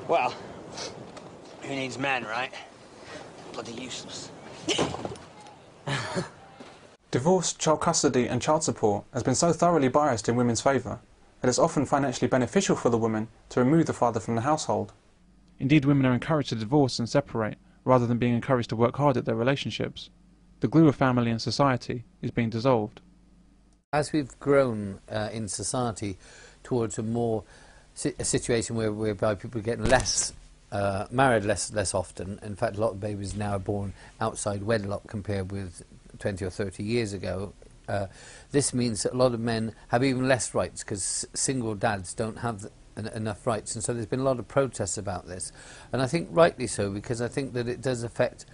Well, who needs men, right? Bloody useless. Divorce, child custody and child support has been so thoroughly biased in women's favour that it's often financially beneficial for the woman to remove the father from the household. Indeed, women are encouraged to divorce and separate rather than being encouraged to work hard at their relationships. The glue of family and society is being dissolved. As we've grown in society towards a situation whereby people are getting married less often. In fact, a lot of babies now are born outside wedlock compared with 20 or 30 years ago. This means that a lot of men have even less rights because single dads don't have enough rights, and so there's been a lot of protests about this, and I think rightly so, because I think that it does affect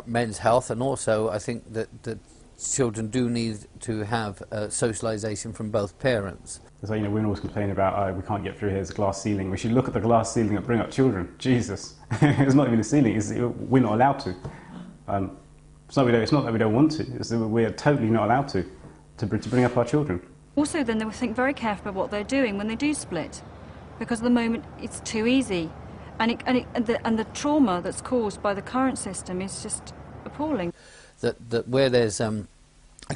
men's health, and also I think that children do need to have socialisation from both parents. So, you know, women always complain about, oh, we can't get through here, there's a glass ceiling. We should look at the glass ceiling that bring up children. Jesus. It's not even a ceiling, we're not allowed to. It's not that we don't want to, it's that we're totally not allowed to bring up our children. Also then they will think very carefully about what they're doing when they do split, because at the moment it's too easy, and the trauma that's caused by the current system is just appalling. That where there's a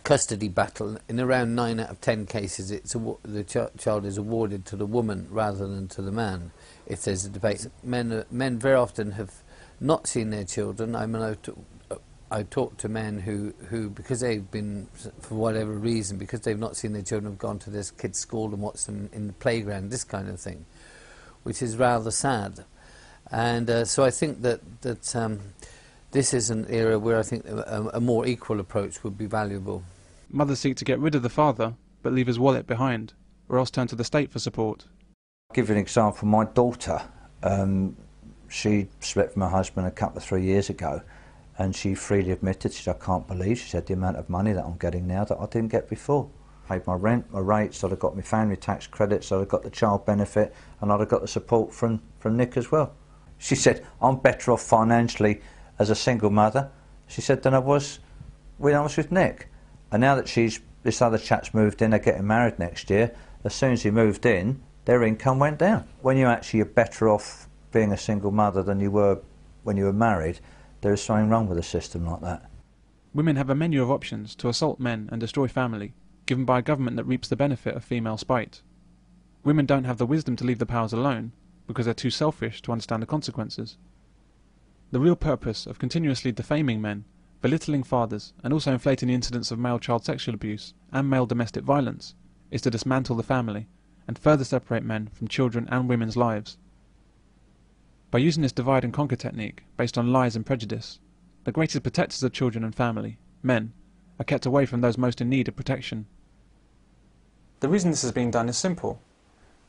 custody battle, in around 9 out of 10 cases the child is awarded to the woman rather than to the man if there's a debate. Men very often have not seen their children. I mean, I talk to men who, because they've been, for whatever reason, because they've not seen their children, have gone to this kid's school and watched them in the playground, this kind of thing, which is rather sad. And so I think that this is an era where I think a more equal approach would be valuable. Mothers seek to get rid of the father, but leave his wallet behind, or else turn to the state for support. I'll give you an example. My daughter, she split from her husband a couple of 3 years ago, and she freely admitted, she said, I can't believe, she said, the amount of money that I'm getting now that I didn't get before. I paid my rent, my rates, I'd have got my family tax credits, I'd have got the child benefit, and I'd have got the support from Nick as well. She said, I'm better off financially as a single mother, she said, than I was when I was with Nick. And now that this other chap's moved in, they're getting married next year, as soon as he moved in, their income went down. When you actually are better off being a single mother than you were when you were married, there is something wrong with a system like that. Women have a menu of options to assault men and destroy family, given by a government that reaps the benefit of female spite. Women don't have the wisdom to leave the powers alone, because they're too selfish to understand the consequences. The real purpose of continuously defaming men, belittling fathers, and also inflating the incidence of male child sexual abuse and male domestic violence is to dismantle the family and further separate men from children and women's lives. By using this divide and conquer technique based on lies and prejudice, the greatest protectors of children and family, men, are kept away from those most in need of protection. The reason this is being done is simple.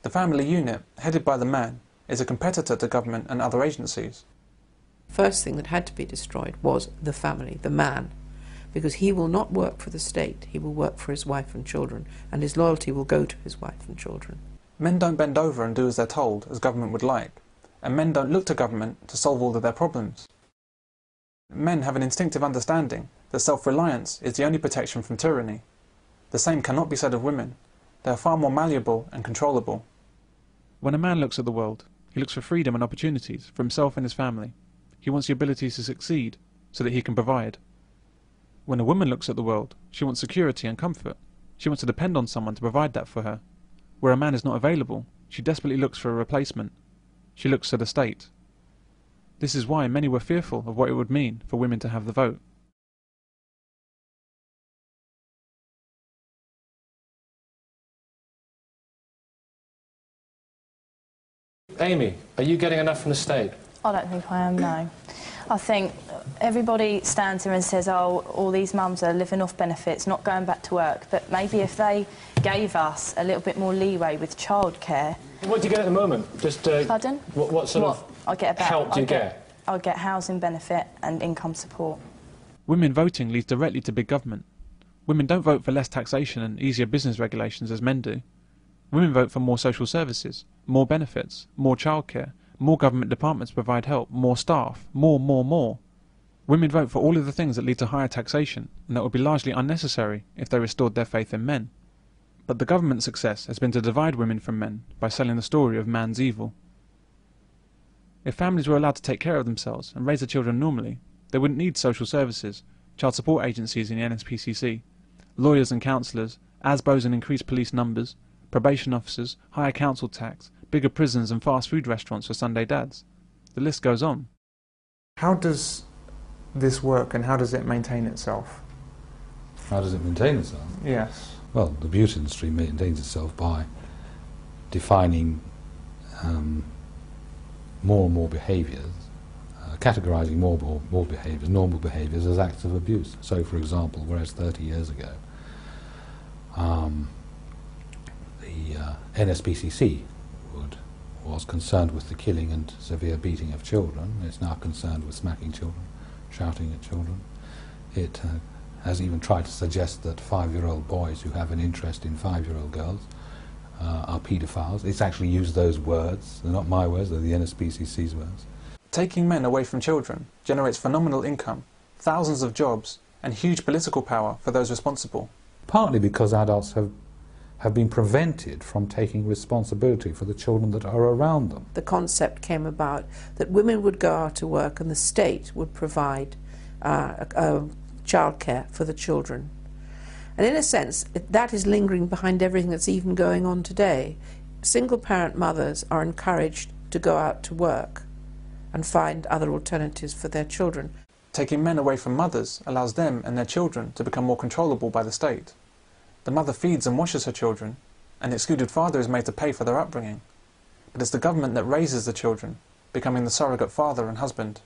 The family unit, headed by the man, is a competitor to government and other agencies. First thing that had to be destroyed was the family, the man, because he will not work for the state, he will work for his wife and children, and his loyalty will go to his wife and children. Men don't bend over and do as they're told, as government would like, and men don't look to government to solve all of their problems. Men have an instinctive understanding that self-reliance is the only protection from tyranny. The same cannot be said of women. They are far more malleable and controllable. When a man looks at the world, he looks for freedom and opportunities for himself and his family. He wants the ability to succeed so that he can provide. When a woman looks at the world, she wants security and comfort. She wants to depend on someone to provide that for her. Where a man is not available, she desperately looks for a replacement. She looks to the state. This is why many were fearful of what it would mean for women to have the vote. Amy, are you getting enough from the state? I don't think I am, no. I think everybody stands here and says, oh, all these mums are living off benefits, not going back to work, but maybe if they gave us a little bit more leeway with childcare. What do you get at the moment? Just Pardon? What sort of help do you get? I get housing benefit and income support. Women voting leads directly to big government. Women don't vote for less taxation and easier business regulations as men do. Women vote for more social services, more benefits, more childcare, more government departments provide help, more staff, more. Women vote for all of the things that lead to higher taxation, and that would be largely unnecessary if they restored their faith in men. But the government's success has been to divide women from men by selling the story of man's evil. If families were allowed to take care of themselves and raise their children normally, they wouldn't need social services, child support agencies in the NSPCC, lawyers and counsellors, ASBOs and increased police numbers, probation officers, higher council tax, bigger prisons and fast food restaurants for Sunday dads. The list goes on. How does this work and how does it maintain itself? How does it maintain itself? Yes. Well, the abuse industry maintains itself by defining more and more behaviours, categorising more and more behaviours, normal behaviours, as acts of abuse. So, for example, whereas 30 years ago, the NSPCC was concerned with the killing and severe beating of children. It's now concerned with smacking children, shouting at children. It has even tried to suggest that 5-year-old boys who have an interest in 5-year-old girls are paedophiles. It's actually used those words. They're not my words, they're the NSPCC's words. Taking men away from children generates phenomenal income, thousands of jobs, and huge political power for those responsible. Partly because adults have been prevented from taking responsibility for the children that are around them. The concept came about that women would go out to work and the state would provide childcare for the children. And in a sense, that is lingering behind everything that's even going on today. Single-parent mothers are encouraged to go out to work and find other alternatives for their children. Taking men away from mothers allows them and their children to become more controllable by the state. The mother feeds and washes her children, and the excluded father is made to pay for their upbringing. But it's the government that raises the children, becoming the surrogate father and husband.